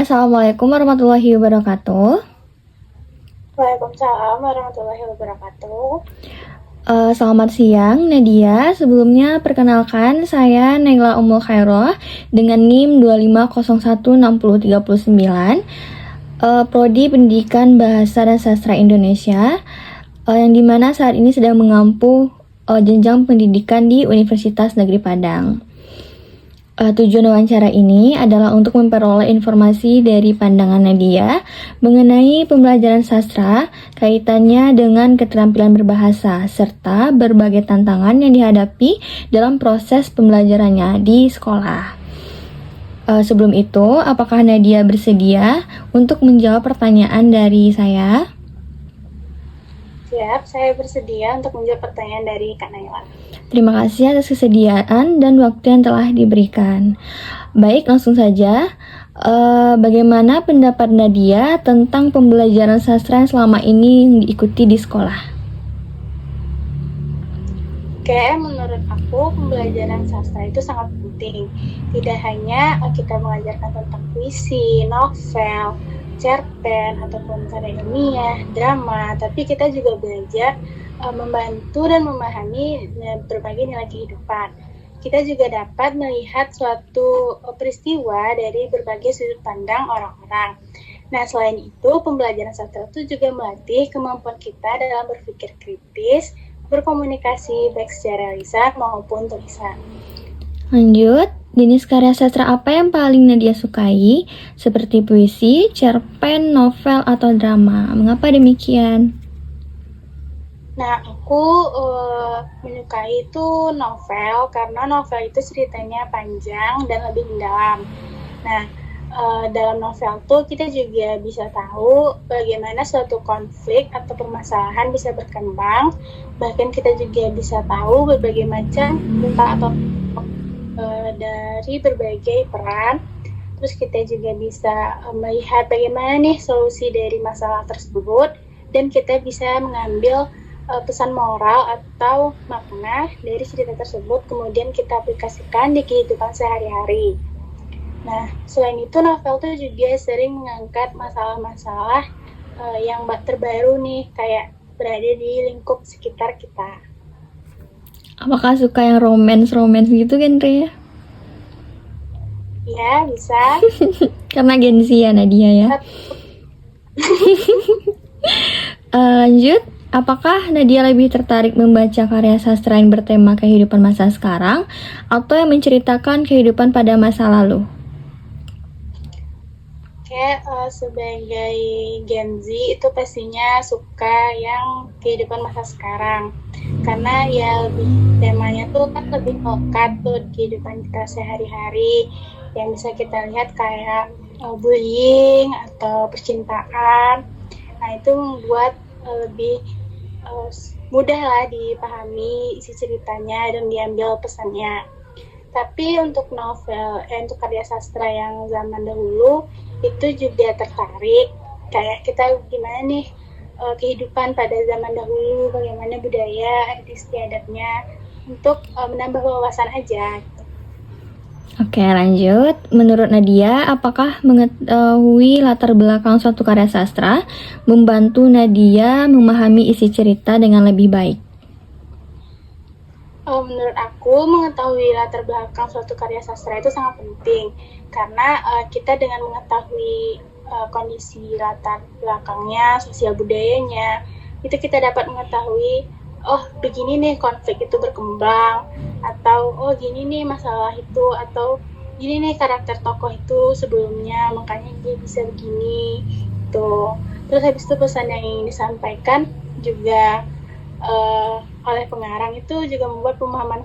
Assalamualaikum warahmatullahi wabarakatuh. Waalaikumsalam warahmatullahi wabarakatuh. Selamat siang Nadia. Sebelumnya perkenalkan saya Naila Ummul Khairoh dengan NIM 25016039, Prodi Pendidikan Bahasa dan Sastra Indonesia, yang dimana saat ini sedang mengampu jenjang pendidikan di Universitas Negeri Padang. Tujuan wawancara ini adalah untuk memperoleh informasi dari pandangan Nadia mengenai pembelajaran sastra, kaitannya dengan keterampilan berbahasa, serta berbagai tantangan yang dihadapi dalam proses pembelajarannya di sekolah. Sebelum itu, apakah Nadia bersedia untuk menjawab pertanyaan dari saya? Siap, saya bersedia untuk menjawab pertanyaan dari Kak Naila. Terima kasih atas kesediaan dan waktu yang telah diberikan. Baik, langsung saja. Bagaimana pendapat Nadia tentang pembelajaran sastra yang selama ini diikuti di sekolah? Oke, menurut aku pembelajaran sastra itu sangat penting. Tidak hanya kita mengajarkan tentang puisi, novel, cerpen, ataupun karya ilmiah, drama, tapi kita juga belajar membantu dan memahami berbagai nilai kehidupan. Kita juga dapat melihat suatu peristiwa dari berbagai sudut pandang orang-orang. Nah, selain itu, pembelajaran sastra itu juga melatih kemampuan kita dalam berpikir kritis, berkomunikasi baik secara lisan maupun tulisan. Lanjut, jenis karya sastra apa yang paling Nadia sukai? Seperti puisi, cerpen, novel, atau drama. Mengapa demikian? Nah, aku menyukai itu novel karena novel itu ceritanya panjang dan lebih mendalam. Nah, dalam novel tuh kita juga bisa tahu bagaimana suatu konflik atau permasalahan bisa berkembang. Bahkan kita juga bisa tahu berbagai macam atau dari berbagai peran. Terus kita juga bisa melihat bagaimana nih solusi dari masalah tersebut, dan kita bisa mengambil pesan moral atau makna dari cerita tersebut, kemudian kita aplikasikan di kehidupan sehari-hari. Nah, selain itu novel tuh juga sering mengangkat masalah-masalah yang terbaru nih, kayak berada di lingkup sekitar kita. Apakah suka yang romance gitu genre ya? Ya, bisa. Karena Gen Z ya Nadia ya. Lanjut, apakah Nadia lebih tertarik membaca karya sastra yang bertema kehidupan masa sekarang atau yang menceritakan kehidupan pada masa lalu? Sebagai Gen Z itu pastinya suka yang kehidupan masa sekarang, karena ya lebih temanya tuh kan lebih melekat tuh kehidupan kita sehari-hari, yang bisa kita lihat kayak bullying atau percintaan. Nah, itu membuat lebih mudah lah dipahami isi ceritanya dan diambil pesannya. Tapi untuk novel, untuk karya sastra yang zaman dahulu itu juga tertarik, kayak kita gimana nih kehidupan pada zaman dahulu, bagaimana budaya istiadatnya, untuk menambah wawasan aja. Oke, lanjut. Menurut Nadia, apakah mengetahui latar belakang suatu karya sastra membantu Nadia memahami isi cerita dengan lebih baik? Menurut aku, mengetahui latar belakang suatu karya sastra itu sangat penting, karena kita dengan mengetahui kondisi latar belakangnya, sosial budayanya, itu kita dapat mengetahui, oh begini nih konflik itu berkembang, atau oh gini nih masalah itu, atau gini nih karakter tokoh itu sebelumnya, makanya dia bisa begini tuh. Terus habis itu pesan yang ingin disampaikan juga oleh pengarang itu juga membuat pemahaman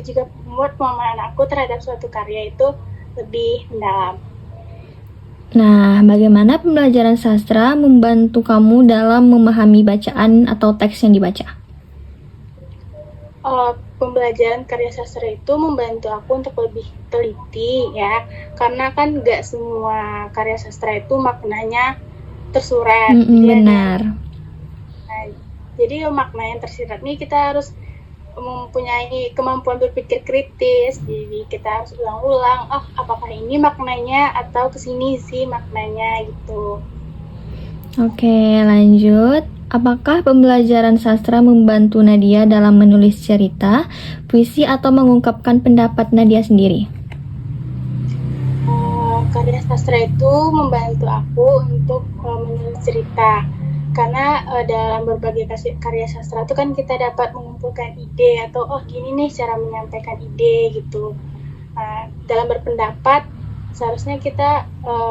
juga membuat pemahaman aku terhadap suatu karya itu lebih mendalam. Nah, bagaimana pembelajaran sastra membantu kamu dalam memahami bacaan atau teks yang dibaca? Pembelajaran karya sastra itu membantu aku untuk lebih teliti ya, karena kan nggak semua karya sastra itu maknanya tersurat. Benar. Jadi makna yang tersirat nih kita harus mempunyai kemampuan berpikir kritis. Jadi kita harus ulang-ulang, oh apakah ini maknanya atau kesini sih maknanya gitu. Oke, lanjut. Apakah pembelajaran sastra membantu Nadia dalam menulis cerita, puisi, atau mengungkapkan pendapat Nadia sendiri? Karya sastra itu membantu aku untuk menulis cerita. Karena dalam berbagai karya sastra itu kan kita dapat mengumpulkan ide atau oh gini nih cara menyampaikan ide gitu. Dalam berpendapat seharusnya kita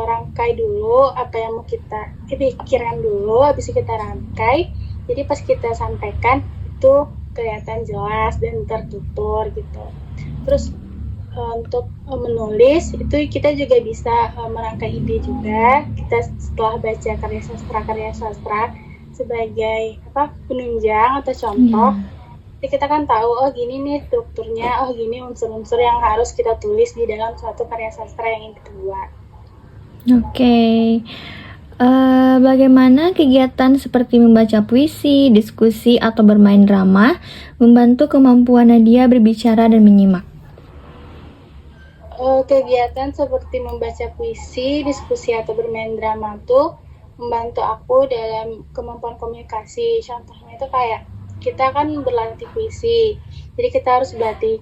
rangkai dulu apa yang mau kita pikirkan dulu, habis itu kita rangkai. Jadi pas kita sampaikan itu kelihatan jelas dan tertutur gitu. Terus untuk menulis itu kita juga bisa merangkai ide juga. Kita setelah baca karya sastra sebagai penunjang atau contoh. Jadi kita kan tahu oh gini nih strukturnya, oh gini unsur-unsur yang harus kita tulis di dalam suatu karya sastra yang ingin kita buat. Oke. Bagaimana kegiatan seperti membaca puisi, diskusi, atau bermain drama membantu kemampuan Nadia berbicara dan menyimak? Kegiatan seperti membaca puisi, diskusi, atau bermain drama tuh membantu aku dalam kemampuan komunikasi. Contohnya itu kayak kita kan berlatih puisi, jadi kita harus berlatih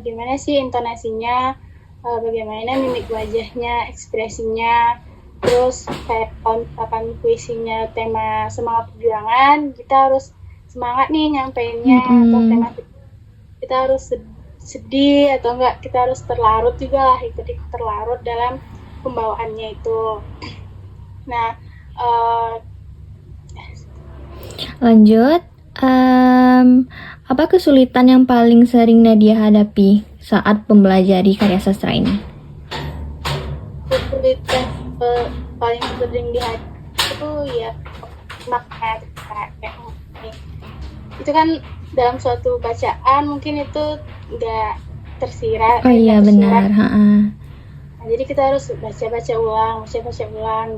gimana sih intonasinya, bagaimana mimik wajahnya, ekspresinya. Terus kayak kalau misalkan puisinya tema semangat perjuangan, kita harus semangat nih nyampeinnya. Atau tema kita harus sedih atau enggak kita harus terlarut juga lah, ikut terlarut dalam pembawaannya itu. Nah, lanjut. Apa kesulitan yang paling sering Nadia hadapi saat mempelajari karya sastra ini? Kesulitan paling sering dihadapi itu ya makna itu kan dalam suatu bacaan mungkin itu nggak tersirat. Oh iya benar. Nah, jadi kita harus baca ulang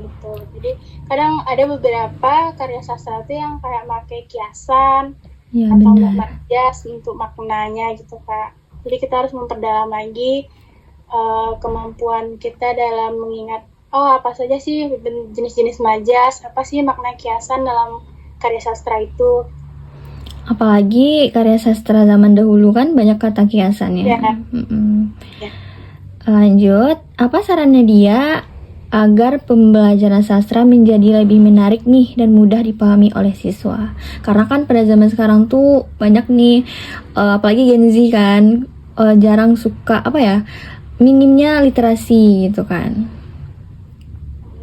gitu. Jadi kadang ada beberapa karya sastra itu yang kayak pakai kiasan ya, atau majas untuk maknanya gitu Kak. Jadi kita harus memperdalam lagi kemampuan kita dalam mengingat apa saja sih jenis-jenis majas, apa sih makna kiasan dalam karya sastra itu. Apalagi karya sastra zaman dahulu kan banyak kata kiasannya. Ya. Lanjut, apa sarannya dia agar pembelajaran sastra menjadi lebih menarik nih dan mudah dipahami oleh siswa? Karena kan pada zaman sekarang tuh banyak nih, apalagi Gen Z kan, jarang suka minimnya literasi gitu kan.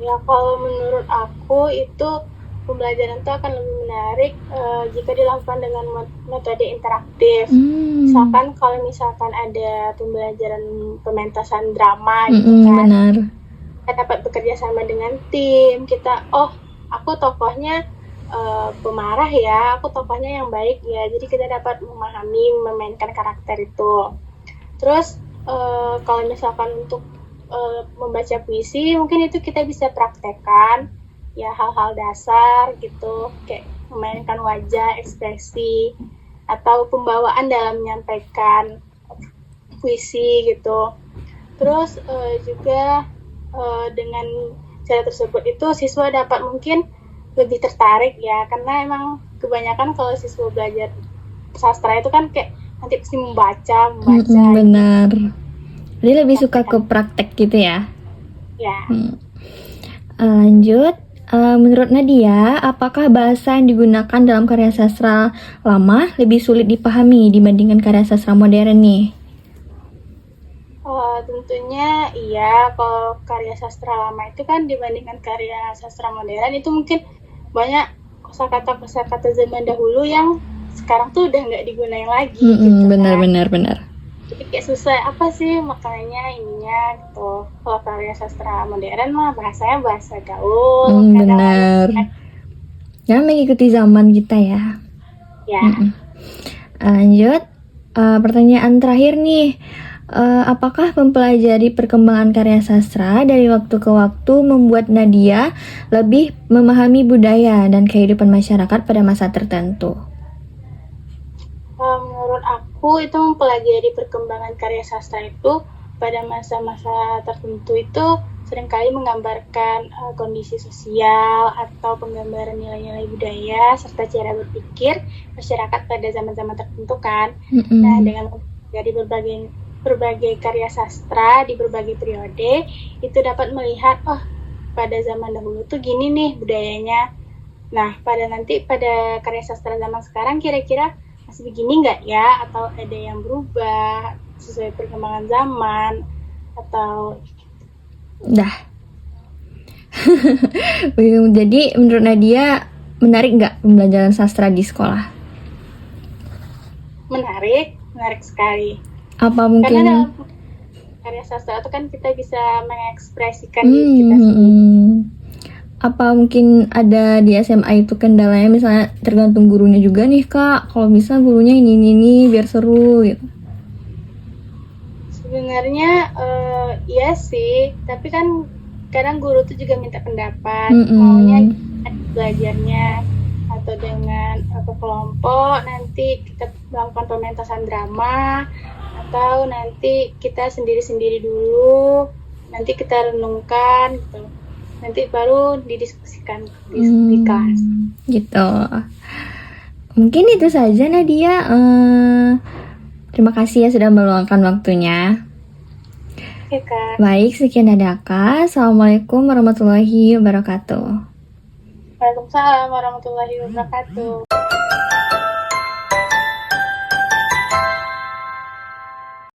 Ya kalau menurut aku itu pembelajaran itu akan lebih menarik jika dilakukan dengan metode interaktif. Misalkan kalau misalkan ada pembelajaran pementasan drama gitu kan, benar. Kita dapat bekerja sama dengan tim. Kita aku tokohnya pemarah ya, aku tokohnya yang baik ya. Jadi kita dapat memahami, memainkan karakter itu. Terus kalau misalkan untuk membaca puisi, mungkin itu kita bisa praktekkan ya hal-hal dasar gitu, kayak memainkan wajah, ekspresi, atau pembawaan dalam menyampaikan puisi gitu. Terus juga dengan cara tersebut itu siswa dapat mungkin lebih tertarik ya, karena emang kebanyakan kalau siswa belajar sastra itu kan kayak nanti pasti membaca. Benar. Jadi lebih suka ke praktek gitu ya? Ya. Lanjut, menurut Nadia, apakah bahasa yang digunakan dalam karya sastra lama lebih sulit dipahami dibandingkan karya sastra modern nih? Tentunya iya, kalau karya sastra lama itu kan dibandingkan karya sastra modern itu mungkin banyak kosakata zaman dahulu yang sekarang tuh udah nggak digunain lagi. Gitu, benar. Jadi kayak susah, apa sih maknanya ininya gitu. Kalau karya sastra modern mah bahasanya bahasa gaul. Benar. Ya mengikuti zaman kita ya. Ya. Lanjut, pertanyaan terakhir nih. Apakah mempelajari perkembangan karya sastra dari waktu ke waktu membuat Nadia lebih memahami budaya dan kehidupan masyarakat pada masa tertentu? Menurut menurut aku itu mempelajari perkembangan karya sastra itu pada masa-masa tertentu itu seringkali menggambarkan kondisi sosial atau penggambaran nilai-nilai budaya serta cara berpikir masyarakat pada zaman-zaman tertentu kan. Nah, dengan dari berbagai karya sastra di berbagai periode itu dapat melihat pada zaman dahulu tuh gini nih budayanya. Nah, pada karya sastra zaman sekarang kira-kira masih begini nggak ya? Atau ada yang berubah sesuai perkembangan zaman? Atau Dah. Jadi menurut Nadia menarik nggak pembelajaran sastra di sekolah? menarik sekali. Apa Karena mungkin dalam karya sastra itu kan kita bisa mengekspresikan diri kita sendiri. apa mungkin ada di SMA itu kendalanya, misalnya tergantung gurunya juga nih Kak, kalau bisa gurunya ini biar seru gitu. Sebenarnya iya sih, tapi kan kadang guru tuh juga minta pendapat, maunya belajarnya atau dengan kelompok, nanti kita melakukan pementasan drama, atau nanti kita sendiri-sendiri dulu, nanti kita renungkan gitu. Nanti baru didiskusikan di kelas. Gitu. Mungkin itu saja Nadia. Terima kasih ya sudah meluangkan waktunya. Oke, Kak. Baik, sekian dari Kak. Assalamualaikum warahmatullahi wabarakatuh. Waalaikumsalam warahmatullahi wabarakatuh.